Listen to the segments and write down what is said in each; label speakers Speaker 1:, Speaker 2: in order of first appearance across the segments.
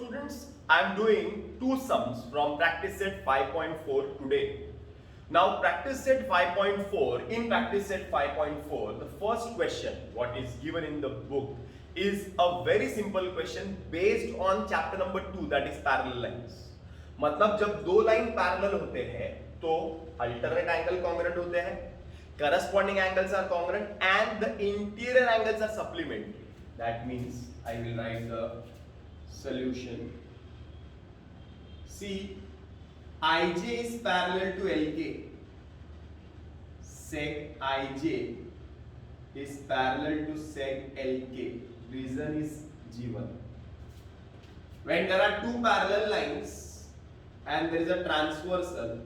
Speaker 1: students, I am doing two sums from practice set 5.4 today. Now practice set 5.4, in practice set 5.4, the first question what is given in the book is a very simple question based on chapter number 2, that is parallel lines. मतलब जब दो line parallel होते हैं तो alternate angle congruent होते हैं, corresponding angles are congruent and the interior angles are supplementary. That means I will write the solution. See, IJ is parallel to LK. Sec IJ is parallel to sec LK. Reason is given. When there are two parallel lines and there is a transversal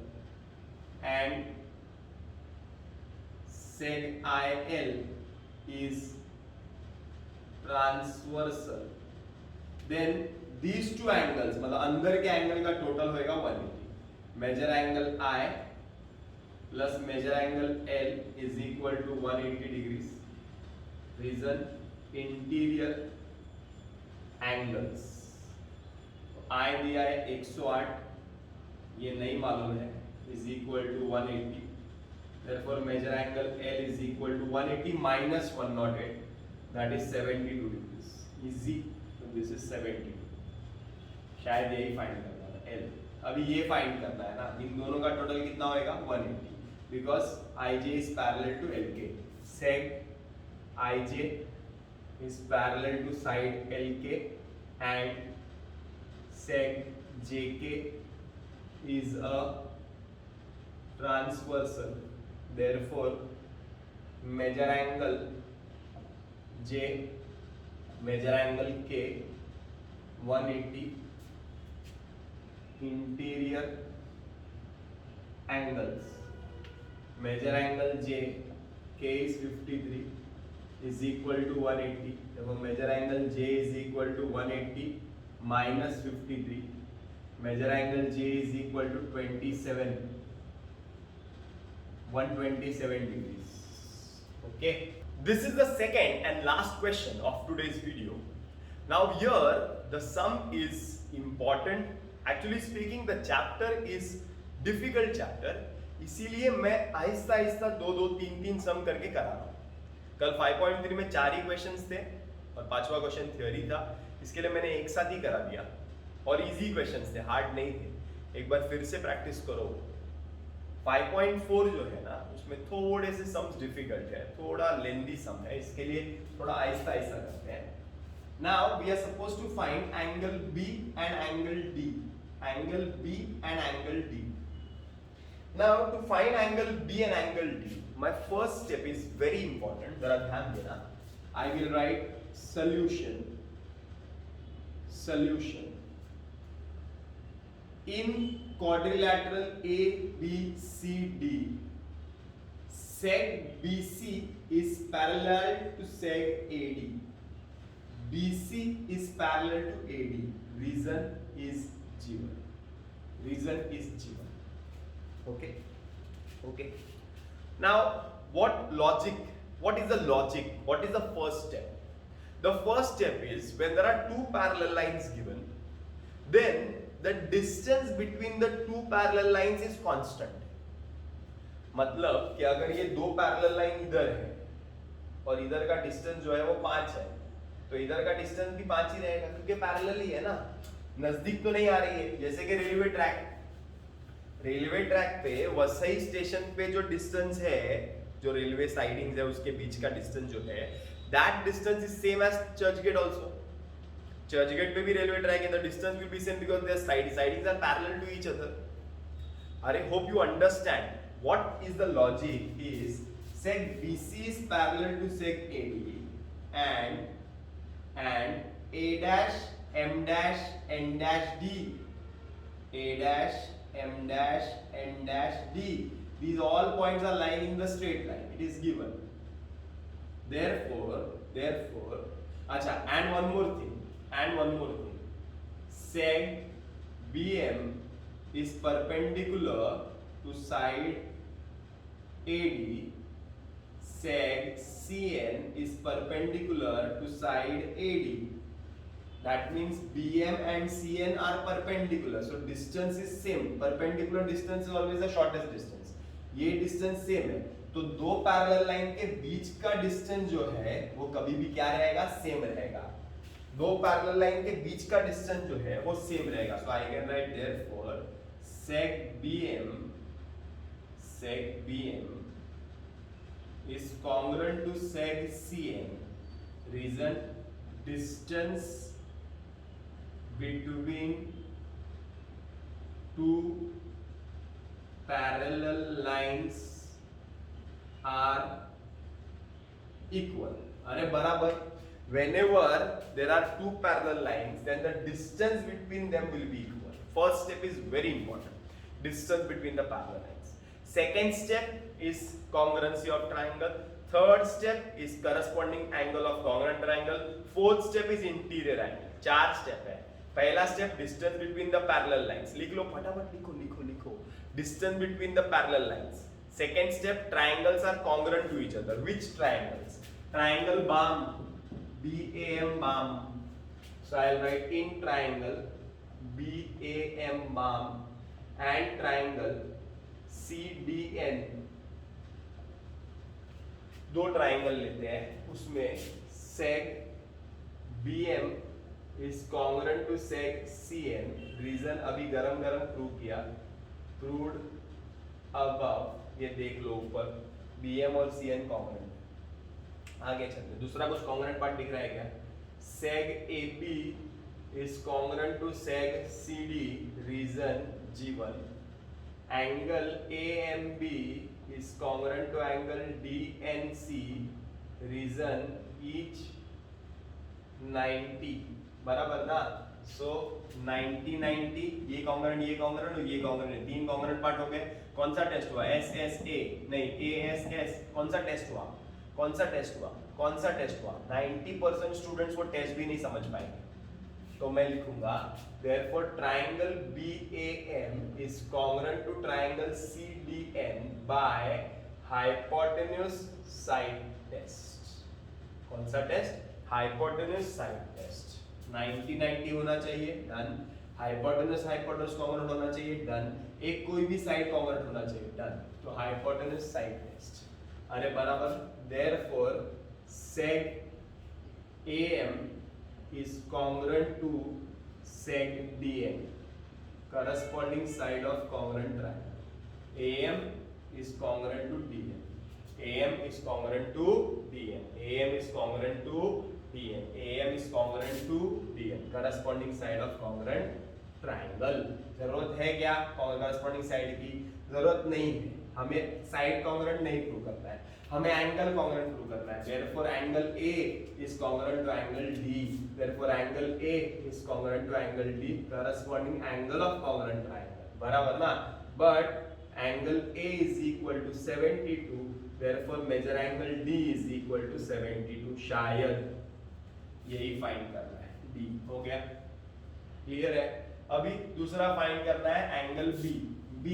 Speaker 1: and sec IL is transversal, then these two angles मतलब अंदर के angle का total होएगा 180. Measure angle I plus measure angle L is equal to 180 degrees. Reason interior angles. I दिया है 108, ये नहीं मालूम है, is equal to 180. Therefore measure angle L is equal to 180 minus 108, that is 72 degrees. Easy. So this is 72. शायद यही find करना है L. अभी ये फाइंड करना है ना, इन दोनों का टोटल कितना होएगा 180, because IJ is parallel to LK. Sec IJ is parallel to side LK and sec JK is a transversal. Therefore measure angle J, measure angle K 180. Interior angles, measure angle J, K is 53, is equal to 180. therefore measure angle J is equal to 180 minus 53. measure angle J is equal to 127 degrees. Okay, this is the second and last question of today's video. Now here the sum is important. Actually speaking the chapter is difficult chapter, इसीलिए मैं आहिस्ता आहिस्ता दो तीन सम करके करा रहा हूँ. कल 5.3 में 4 ही क्वेश्चंस थे और 5वां क्वेश्चन थ्योरी था, इसके लिए मैंने एक साथ ही करा दिया और इजी क्वेश्चंस थे, हार्ड नहीं थे. एक बार फिर से प्रैक्टिस करो. 5.4 जो है ना उसमें थोड़े से सम्स डिफिकल्ट है, थोड़ा लेंदी सम है, इसके लिए थोड़ा आहिस्ता आहिस्ता करते हैं. Now we are supposed to find angle B and angle D. Angle B and angle D. Now to find angle B and angle D, my first step is very important. जरा ध्यान देना. I will write solution. Solution. In quadrilateral ABCD, sec BC is parallel to sec AD. BC is parallel to AD. Reason is given. Reason is given. Okay. Okay. Now, what logic? What is the logic? What is the first step? The first step is when there are two parallel lines given, then the distance between the two parallel lines is constant. मतलब कि अगर ये दो parallel line इधर है और इधर का डिस्टेंस जो है वो 5 है, तो इधर का डिस्टेंस भी 5 ही रहेगा क्योंकि पैरेलल ही है ना, नजदीक तो नहीं आ रही है. जैसे कि रेलवे ट्रैक पे वसई स्टेशन पे जो डिस्टेंस है, जो रेलवे साइडिंग्स है उसके बीच का डिस्टेंस जो है, that distance is same as Churchgate also. Churchgate पे भी रेलवे ट्रैक है, the distance will be same because their sidings are parallel to each other. अरे hope you understand what is the logic is sec BC is parallel to sec AD and A dash M dash N dash D, A dash M dash N dash D, these all points are lying in the straight line, it is given. Therefore acha, and one more thing, sec BM is perpendicular to side AD, sec CN is perpendicular to side AD. that means BM and CN are perpendicular, so distance is same. Perpendicular distance is always the shortest distance. ये distance same है, तो दो parallel line के बीच का distance जो है वो कभी भी क्या रहेगा, सेम रहेगा. दो पैरेलल लाइन के बीच का डिस्टेंस जो है वो सेम रहेगा. So I can write therefore sec BM is congruent to sec CN. Reason, distance between two parallel lines are equal. अरे बराबर. Whenever there are two parallel lines, then the distance between them will be equal. First step is very important. Distance between the parallel lines. Second step is congruency of triangle. Third step is corresponding angle of congruent triangle. Fourth step is interior angle. 4 step है. पहला step distance between the parallel lines. लिख लो फटाफट, लिखो. Distance between the parallel lines. Second step, triangles are congruent to each other. Which triangles? Triangle BAM, BAM BAM. So I'll write in triangle BAM BAM and triangle CDN. दो triangle लेते हैं, उसमें sec BM is congruent to sec CN. Reason अभी गरम prove किया, proved above. ये देख लो ऊपर BM और CN कॉन्ग्रुएंट. आगे चलते, दूसरा कुछ कॉन्ग्रुएंट पार्ट दिख रहा है क्या? sec AP is congruent to sec CD. Reason G1. Angle AMB is congruent to angle DNC. Reason each 90. बराबर ना? सो 90 ये कॉन्ग्रुएंट और ये कॉन्ग्रुएंट, तीन कॉन्ग्रुएंट पार्ट हो गए. कौन सा टेस्ट हुआ? SSA नहीं ASS. कौन सा टेस्ट हुआ? 90% स्टूडेंट्स वो टेस्ट भी नहीं समझ पाएंगे. तो मैं लिखूंगा therefore triangle BAM is congruent to triangle CDN by hypotenuse side test. कौन सा टेस्ट? hypotenuse side test. 90 होना चाहिए, डन. हाइपोटेन्यूज कॉन्ग्रुएंट होना चाहिए, डन. एक कोई भी साइड कॉन्ग्रुएंट होना चाहिए, डन. तो हाइपोटेन्यूज साइड टेस्ट. अरे बराबर. Therefore sec AM is congruent to sec DN, corresponding side of congruent triangle. AM is congruent to DN. AM is congruent to DN. AM is congruent to DN. AM is congruent to DN. Corresponding side of congruent triangle. जरूरत है क्या corresponding side की? जरूरत नहीं है. हमें side congruent नहीं prove करना है, हमें एंगल कॉन्ग्रुएंट प्रूव करना है. Therefore angle A is congruent to angle D. Therefore angle A is congruent to angle D, corresponding angle of congruent triangle. बराबर ना? But angle A is equal to 72. Therefore measure angle D is equal to 72. शायद यही find करना है. D हो गया, clear है. अभी दूसरा फाइंड करना है एंगल B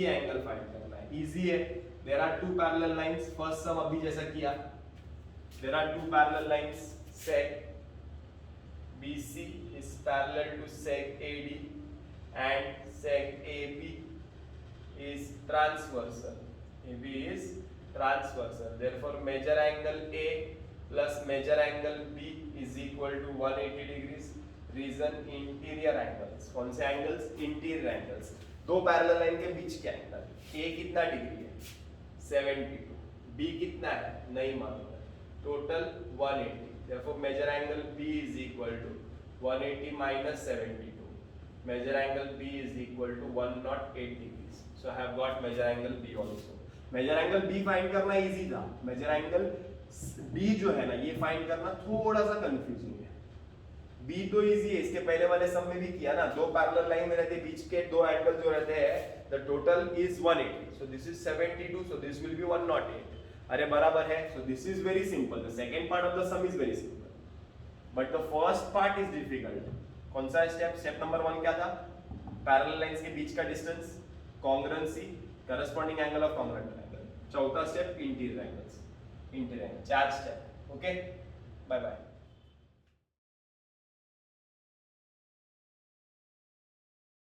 Speaker 1: एंगल फाइंड करना है. इजी है. There are two parallel lines. First sum अभी जैसा किया, there are two parallel lines. sec BC is parallel to sec AD and sec AB is transversal. AB is transversal. Therefore measure angle A plus measure angle B is equal to 180 degrees. Reason interior angles. कौन से angles? Interior angles. दो parallel line के बीच के angle. ए कितना degree है? 72. B कितना है? नहीं मालूम है. Total 180. therefore measure angle B is equal to 180 minus 72. measure angle B is equal to 108 degrees. so I have got measure angle B also. measure angle B find करना easy था. measure angle B जो है ना, ये find करना थोड़ा सा confusing है. B तो इजी है, इसके पहले वाले सम में भी किया ना. दो पैरेलल लाइन में रहते, बीच के दो एंगल जो रहते हैं, the total is 180. So this is 72, so this will be 108. अरे बराबर है. So this is very simple. The second part of the some is very simple, but the first part is difficult. कौन सा step number 1 क्या था? Parallel lines के बीच का distance, congruency, corresponding angle of congruent triangle. चौथा step interior angles. Interior angle. 4 step. Okay, bye bye.